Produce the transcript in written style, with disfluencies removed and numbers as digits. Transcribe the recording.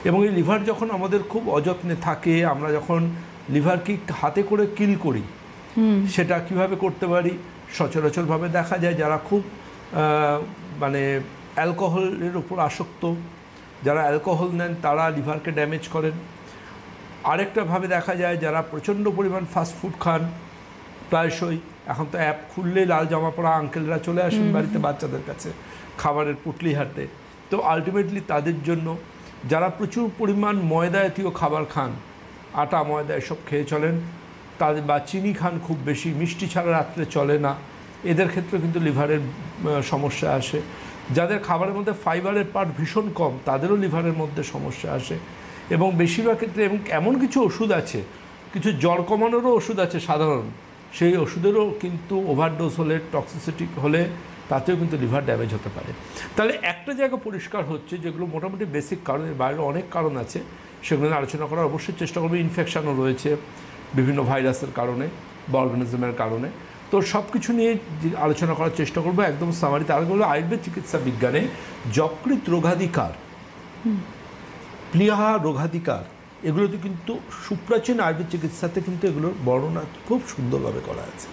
এবং এই লিভার যখন আমাদের খুব অযত্নে থাকে, আমরা যখন লিভারকে হাতে করে কিল করি, সেটা কিভাবে করতে পারি? সচরাচরভাবে দেখা যায় যারা খুব মানে অ্যালকোহলের উপর আসক্ত, যারা অ্যালকোহল নেন তারা লিভারকে ড্যামেজ করেন। আরেকটাভাবে দেখা যায় যারা প্রচণ্ড পরিমাণ ফাস্টফুড খান, প্রায়শই এখন তো অ্যাপ খুললেই লাল জামা পরা আঙ্কেলরা চলে আসেন বাড়িতে বাচ্চাদের কাছে খাবারের পুটলি হাতে। তো আলটিমেটলি তাদের জন্য, যারা প্রচুর পরিমাণ ময়দা জাতীয় খাবার খান, আটা ময়দা এসব খেয়ে চলেন, তাদের বা চিনি খান খুব বেশি, মিষ্টি ছাড়া রাত্রে চলে না, এদের ক্ষেত্রে কিন্তু লিভারের সমস্যা আসে। যাদের খাবারের মধ্যে ফাইবারের পার্ট ভীষণ কম, তাদেরও লিভারের মধ্যে সমস্যা আসে। এবং বেশিরভাগ ক্ষেত্রে এবং এমন কিছু ওষুধ আছে, কিছু জ্বর কমানোরও ওষুধ আছে সাধারণ, সেই ওষুধেরও কিন্তু ওভারডোজ হলে, টক্সিসিটি হলে তাতেও কিন্তু লিভার ড্যামেজ হতে পারে। তাহলে একটা জায়গা পরিষ্কার হচ্ছে, যেগুলো মোটামুটি বেসিক কারণ, এর বাইরে অনেক কারণ আছে, সেগুলো নিয়ে আলোচনা করার অবশ্যই চেষ্টা করবো। ইনফেকশানও রয়েছে বিভিন্ন ভাইরাসের কারণে বা অর্গানিজমের কারণে। তো সব কিছু নিয়ে আলোচনা করার চেষ্টা করবো একদম সামারিতে। আরেকগুলো আয়ুর্বেদ চিকিৎসা বিজ্ঞানে যকৃত রোগাধিকার, প্লীহা রোগাধিকার, এগুলোতে কিন্তু সুপ্রাচীন আয়ুর্বেদ চিকিৎসাতে কিন্তু এগুলোর বর্ণনা খুব সুন্দরভাবে করা আছে।